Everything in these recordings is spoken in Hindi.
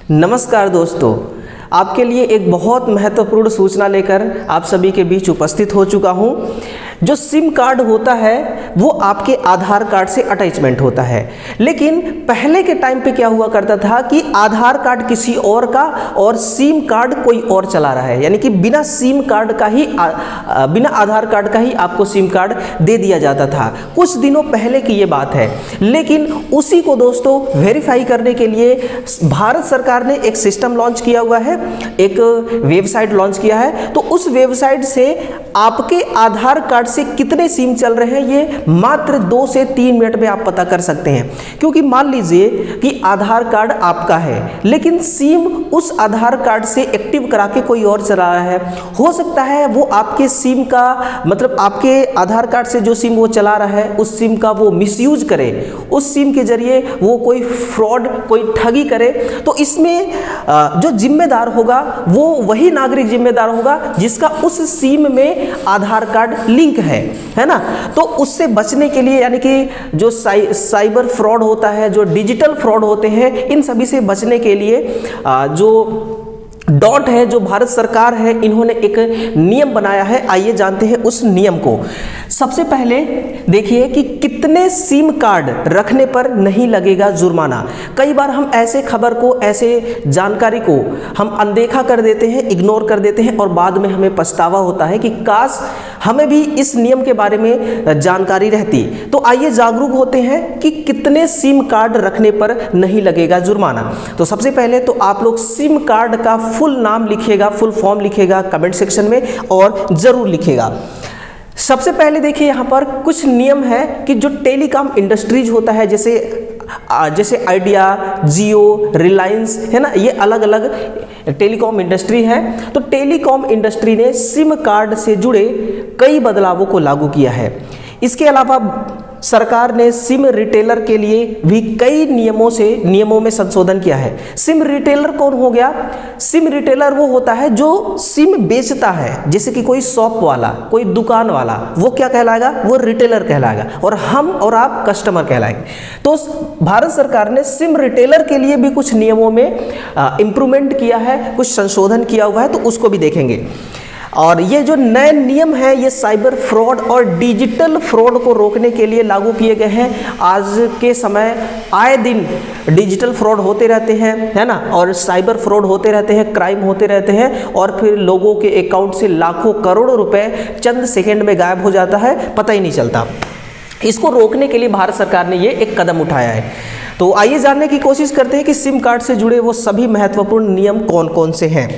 नमस्कार दोस्तों, आपके लिए एक बहुत महत्वपूर्ण सूचना लेकर आप सभी के बीच उपस्थित हो चुका हूं। जो सिम कार्ड होता है वो आपके आधार कार्ड से अटैचमेंट होता है, लेकिन पहले के टाइम पे क्या हुआ करता था कि आधार कार्ड किसी और का और सिम कार्ड कोई और चला रहा है, यानी कि बिना सिम कार्ड का ही बिना आधार कार्ड का ही आपको सिम कार्ड दे दिया जाता था। कुछ दिनों पहले की ये बात है, लेकिन उसी को दोस्तों वेरीफाई करने के लिए भारत सरकार ने एक सिस्टम लॉन्च किया हुआ है, एक वेबसाइट लॉन्च किया है। तो उस वेबसाइट से आपके आधार कार्ड से कितने सिम चल रहे हैं ये मात्र 2 से 3 मिनट में आप पता कर सकते हैं। क्योंकि मान लीजिए कि आधार कार्ड आपका है, लेकिन सिम उस आधार कार्ड से एक्टिव करा के कोई और चला रहा है। हो सकता है वो आपके सिम का मतलब आपके आधार कार्ड से जो सिम वो चला रहा है उस सिम का वो मिसयूज करे, उस सिम के जरिए वो कोई फ्रॉड कोई ठगी करे। तो इसमें जो जिम्मेदार होगा वो वही नागरिक जिम्मेदार होगा जिसका उस सिम में आधार कार्ड लिंक है ना। तो उससे बचने के लिए, यानी कि जो साइबर फ्रॉड होता है, जो डिजिटल फ्रॉड होते हैं, इन सभी से बचने के लिए जो डॉट है, जो भारत सरकार है, इन्होंने एक नियम बनाया है। आइए जानते हैं उस नियम को। सबसे पहले देखिए कि कितने सिम कार्ड रखने पर नहीं लगेगा जुर्माना। कई बार हम ऐसे खबर को, ऐसे जानकारी को हम अनदेखा कर देते हैं, इग्नोर कर देते हैं और बाद में हमें पछतावा होता है कि काश हमें भी इस नियम के बारे में जानकारी रहती। तो आइए जागरूक होते हैं कि कितने सिम कार्ड रखने पर नहीं लगेगा जुर्माना। तो सबसे पहले तो आप लोग सिम कार्ड का फुल नाम लिखिएगा, फुल फॉर्म लिखिएगा कमेंट सेक्शन में और जरूर लिखिएगा। सबसे पहले देखिए यहाँ पर कुछ नियम है कि जो टेलीकॉम इंडस्ट्रीज होता है, जैसे आइडिया, जियो, रिलायंस है ना, ये अलग अलग टेलीकॉम इंडस्ट्री है। तो टेलीकॉम इंडस्ट्री ने सिम कार्ड से जुड़े कई बदलावों को लागू किया है। इसके अलावा सरकार ने सिम रिटेलर के लिए भी कई नियमों में संशोधन किया है। सिम रिटेलर कौन हो गया? सिम रिटेलर वो होता है जो सिम बेचता है, जैसे कि कोई शॉप वाला, कोई दुकान वाला, वो क्या कहलाएगा? वो रिटेलर कहलाएगा और हम और आप कस्टमर कहलाएंगे। तो भारत सरकार ने सिम रिटेलर के लिए भी कुछ नियमों में इंप्रूवमेंट किया है, कुछ संशोधन किया हुआ है, तो उसको भी देखेंगे। और ये जो नए नियम हैं ये साइबर फ्रॉड और डिजिटल फ्रॉड को रोकने के लिए लागू किए गए हैं। आज के समय आए दिन डिजिटल फ्रॉड होते रहते हैं, है ना, और साइबर फ्रॉड होते रहते हैं, क्राइम होते रहते हैं और फिर लोगों के अकाउंट से लाखों करोड़ों रुपए चंद सेकंड में गायब हो जाता है, पता ही नहीं चलता। इसको रोकने के लिए भारत सरकार ने ये एक कदम उठाया है। तो आइए जानने की कोशिश करते हैं कि सिम कार्ड से जुड़े वो सभी महत्वपूर्ण नियम कौन कौन से हैं।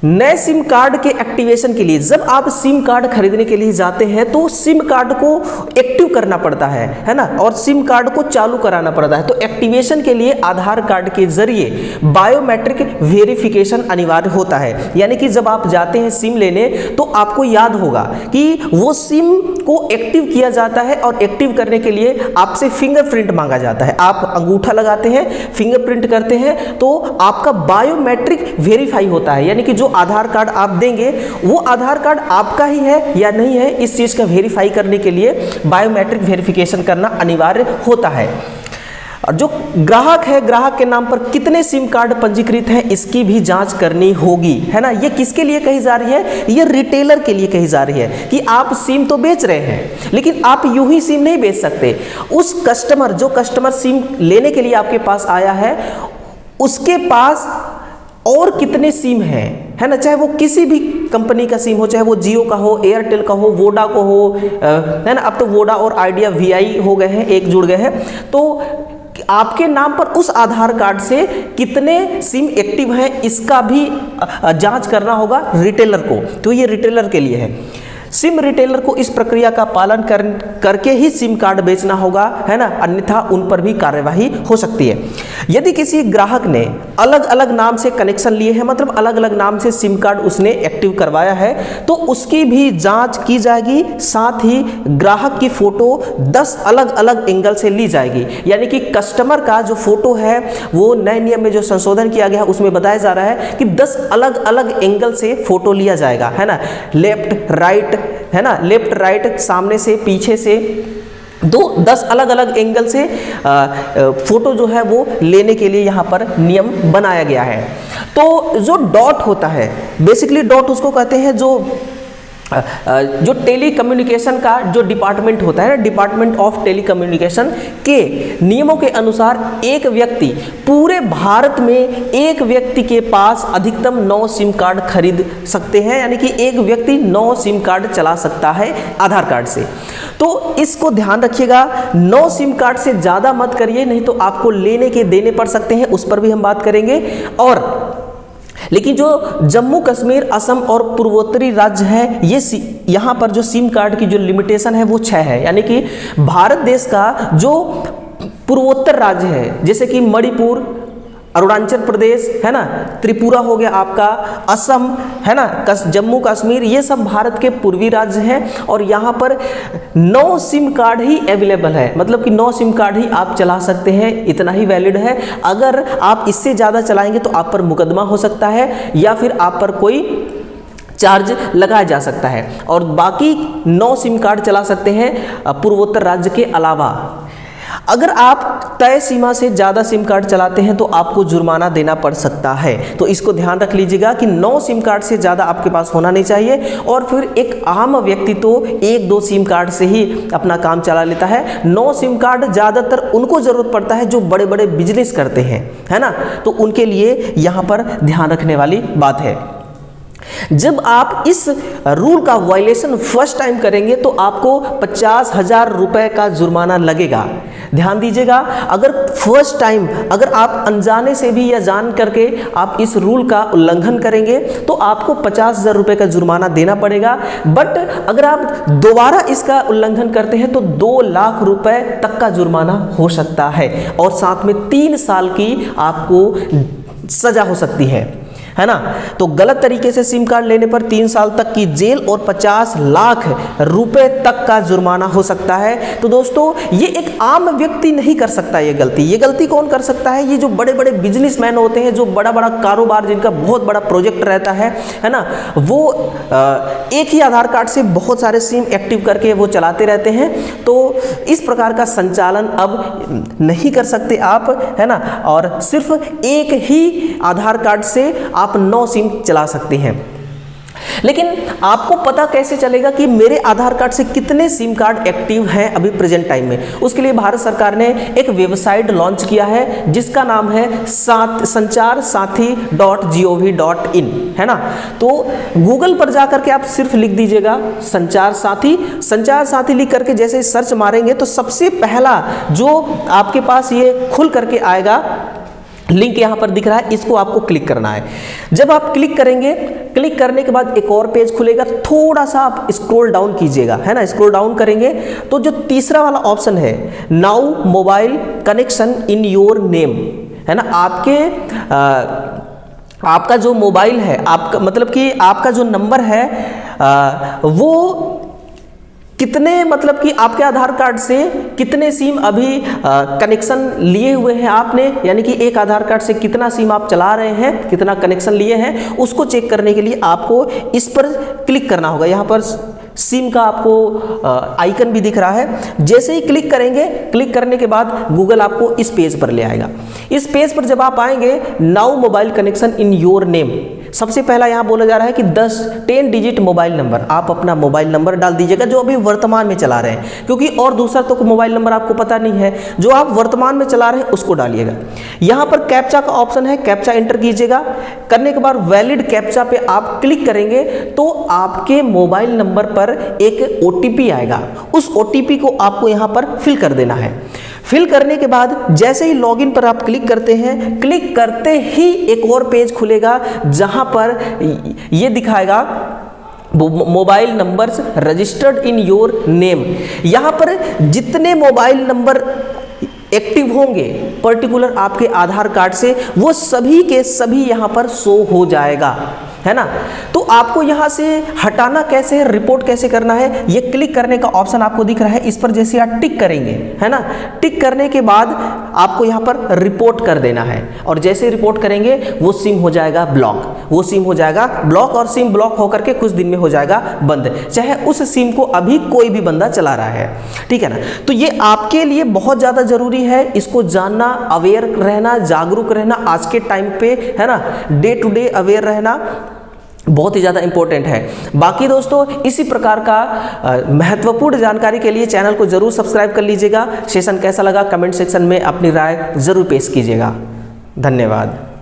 नए सिम कार्ड के एक्टिवेशन के लिए, जब आप सिम कार्ड खरीदने के लिए जाते हैं तो सिम कार्ड को एक्टिव करना पड़ता है ना, और सिम कार्ड को चालू कराना पड़ता है। तो एक्टिवेशन के लिए आधार कार्ड के जरिए बायोमेट्रिक वेरिफिकेशन अनिवार्य होता है। यानी कि जब आप जाते हैं सिम लेने तो आपको याद होगा कि वो सिम को एक्टिव किया जाता है और एक्टिव करने के लिए आपसे फिंगरप्रिंट मांगा जाता है। आप अंगूठा लगाते हैं, फिंगरप्रिंट करते हैं तो आपका बायोमेट्रिक वेरीफाई होता है। यानी कि जो आधार कार्ड आप देंगे वो आधार कार्ड आपका ही है या नहीं है, इस चीज का वेरीफाई करने के लिए बायोमेट्रिक वेरिफिकेशन करना अनिवार्य होता है। और जो ग्राहक है, ग्राहक के नाम पर कितने सिम कार्ड पंजीकृत हैं इसकी भी जांच करनी होगी, है ना। ये किसके लिए कही जा रही है? ये रिटेलर के लिए कही जा रही है कि आप सिम तो बेच रहे हैं, लेकिन आप यूं ही सिम नहीं बेच सकते। उस कस्टमर, जो कस्टमर सिम लेने के लिए आपके पास आया है, उसके पास और कितने सिम हैं, है ना, चाहे वो किसी भी कंपनी का सिम हो, चाहे वो जियो का हो, एयरटेल का हो, वोडा को हो, है ना। अब तो वोडा और आइडिया वीआई हो गए हैं, एक जुड़ गए हैं। तो आपके नाम पर उस आधार कार्ड से कितने सिम एक्टिव हैं इसका भी जांच करना होगा रिटेलर को। तो ये रिटेलर के लिए है। सिम रिटेलर को इस प्रक्रिया का पालन करके ही सिम कार्ड बेचना होगा, है ना, अन्यथा उन पर भी कार्यवाही हो सकती है। यदि किसी ग्राहक ने अलग अलग नाम से कनेक्शन लिए हैं, मतलब अलग अलग नाम से सिम कार्ड उसने एक्टिव करवाया है, तो उसकी भी जांच की जाएगी। साथ ही ग्राहक की फोटो 10 अलग अलग एंगल से ली जाएगी। यानी कि कस्टमर का जो फोटो है वो नए नियम में जो संशोधन किया गया है उसमें बताया जा रहा है कि 10 अलग अलग एंगल से फोटो लिया जाएगा, है ना, लेफ्ट राइट, है ना, लेफ्ट राइट, सामने से, पीछे से, 10 अलग अलग एंगल से फोटो जो है वो लेने के लिए यहाँ पर नियम बनाया गया है। तो जो डॉट होता है, बेसिकली डॉट उसको कहते हैं जो टेली कम्युनिकेशन का जो डिपार्टमेंट होता है ना, डिपार्टमेंट ऑफ टेली कम्युनिकेशन के नियमों के अनुसार एक व्यक्ति पूरे भारत में एक व्यक्ति के पास अधिकतम 9 सिम कार्ड खरीद सकते हैं, यानी कि एक व्यक्ति 9 सिम कार्ड चला सकता है आधार कार्ड से। तो इसको ध्यान रखिएगा, 9 सिम कार्ड से ज़्यादा मत करिए, नहीं तो आपको लेने के देने पड़ सकते हैं, उस पर भी हम बात करेंगे। और लेकिन जो जम्मू कश्मीर, असम और पूर्वोत्तरी राज्य है, ये यहाँ पर जो सिम कार्ड की जो लिमिटेशन है वो 6 है। यानी कि भारत देश का जो पूर्वोत्तर राज्य है, जैसे कि मणिपुर, अरुणाचल प्रदेश है ना, त्रिपुरा हो गया आपका, असम है ना, जम्मू कश्मीर, ये सब भारत के पूर्वी राज्य हैं और यहाँ पर 9 सिम कार्ड ही अवेलेबल है। मतलब कि 9 सिम कार्ड ही आप चला सकते हैं, इतना ही वैलिड है। अगर आप इससे ज़्यादा चलाएंगे तो आप पर मुकदमा हो सकता है या फिर आप पर कोई चार्ज लगाया जा सकता है। और बाकी 9 सिम कार्ड चला सकते हैं पूर्वोत्तर राज्य के अलावा। अगर आप तय सीमा से ज़्यादा सिम कार्ड चलाते हैं तो आपको जुर्माना देना पड़ सकता है। तो इसको ध्यान रख लीजिएगा कि 9 सिम कार्ड से ज़्यादा आपके पास होना नहीं चाहिए। और फिर एक आम व्यक्ति तो 1-2 सिम कार्ड से ही अपना काम चला लेता है। 9 सिम कार्ड ज़्यादातर उनको ज़रूरत पड़ता है जो बड़े बड़े बिजनेस करते हैं, है ना, तो उनके लिए यहाँ पर ध्यान रखने वाली बात है। जब आप इस रूल का वायलेशन फर्स्ट टाइम करेंगे तो आपको 50,000 रुपए का जुर्माना लगेगा। ध्यान दीजिएगा, अगर फर्स्ट टाइम अगर आप अनजाने से भी या जान करके आप इस रूल का उल्लंघन करेंगे तो आपको 50,000 रुपए का जुर्माना देना पड़ेगा। बट अगर आप दोबारा इसका उल्लंघन करते हैं तो 2 लाख रुपए तक का जुर्माना हो सकता है और साथ में 3 साल की आपको सजा हो सकती है ना। तो गलत तरीके से सिम कार्ड लेने पर 3 साल तक की जेल और 50 लाख रुपए तक का जुर्माना हो सकता है। तो दोस्तों, ये एक आम व्यक्ति नहीं कर सकता ये गलती कौन कर सकता है? ये जो बड़े बड़े बिजनेसमैन होते हैं, जो बड़ा बड़ा कारोबार, जिनका बहुत बड़ा प्रोजेक्ट रहता है ना, वो एक ही आधार कार्ड से बहुत सारे सिम एक्टिव करके वो चलाते रहते हैं। तो इस प्रकार का संचालन अब नहीं कर सकते आप, है ना, और सिर्फ एक ही आधार कार्ड से आप 9 सिम चला सकते हैं। लेकिन आपको पता कैसे चलेगा कि मेरे आधार कार्ड से कितने सिम कार्ड एक्टिव हैं अभी प्रेजेंट टाइम में? उसके लिए भारत सरकार ने एक वेबसाइट लॉन्च किया है जिसका नाम है sanchar-sathi.gov.in, है ना। तो गूगल पर जाकर के आप सिर्फ लिख दीजिएगा संचार साथी लिख करके जैसे सर्च मारेंगे तो सबसे पहला जो आपके पास ये खुल करके आएगा, लिंक यहाँ पर दिख रहा है, इसको आपको क्लिक करना है। जब आप क्लिक करेंगे, क्लिक करने के बाद एक और पेज खुलेगा, थोड़ा सा आप स्क्रॉल डाउन कीजिएगा, है ना। स्क्रॉल डाउन करेंगे तो जो तीसरा वाला ऑप्शन है, now mobile connection in your name, है ना, आपका जो मोबाइल है, आपका मतलब कि आपका जो नंबर है वो कितने, मतलब कि आपके आधार कार्ड से कितने सिम अभी कनेक्शन लिए हुए हैं आपने, यानी कि एक आधार कार्ड से कितना सिम आप चला रहे हैं, कितना कनेक्शन लिए हैं, उसको चेक करने के लिए आपको इस पर क्लिक करना होगा। यहाँ पर सिम का आपको आइकन भी दिख रहा है। जैसे ही क्लिक करेंगे, क्लिक करने के बाद गूगल आपको इस पेज पर ले आएगा। इस पेज पर जब आप आएंगे, now mobile connection in your name, सबसे पहला यहाँ बोला जा रहा है कि 10 डिजिट मोबाइल नंबर, आप अपना मोबाइल नंबर डाल दीजिएगा जो अभी वर्तमान में चला रहे हैं, क्योंकि और दूसरा तो मोबाइल नंबर आपको पता नहीं है, जो आप वर्तमान में चला रहे हैं उसको डालिएगा। यहाँ पर कैप्चा का ऑप्शन है, कैप्चा एंटर कीजिएगा। करने के बाद वैलिड कैप्चा पे आप क्लिक करेंगे तो आपके मोबाइल नंबर पर एक OTP आएगा। उस OTP को आपको यहाँ पर फिल कर देना है। फिल करने के बाद जैसे ही लॉगिन पर आप क्लिक करते हैं, क्लिक करते ही एक और पेज खुलेगा जहां पर ये दिखाएगा mobile numbers registered in your name. यहाँ पर जितने मोबाइल नंबर एक्टिव होंगे पर्टिकुलर आपके आधार कार्ड से, वो सभी के सभी यहाँ पर शो हो जाएगा, है ना। तो आपको यहाँ से हटाना कैसे है, रिपोर्ट कैसे करना है, ये क्लिक करने का ऑप्शन आपको दिख रहा है। इस पर जैसे आप टिक करेंगे, है ना, टिक करने के बाद आपको यहाँ पर रिपोर्ट कर देना है, और जैसे रिपोर्ट करेंगे वो सिम हो जाएगा ब्लॉक, वो सिम हो जाएगा ब्लॉक, और सिम ब्लॉक होकर के कुछ दिन में हो जाएगा बंद, चाहे उस सिम को अभी कोई भी बंदा चला रहा है, ठीक है ना। तो ये आपके लिए बहुत ज़्यादा ज़रूरी है, इसको जानना, अवेयर रहना, जागरूक रहना आज के टाइम पे, है ना, डे टू डे अवेयर रहना बहुत ही ज़्यादा इंपॉर्टेंट है। बाकी दोस्तों इसी प्रकार का महत्वपूर्ण जानकारी के लिए चैनल को ज़रूर सब्सक्राइब कर लीजिएगा। सेशन कैसा लगा कमेंट सेक्शन में अपनी राय ज़रूर पेश कीजिएगा। धन्यवाद।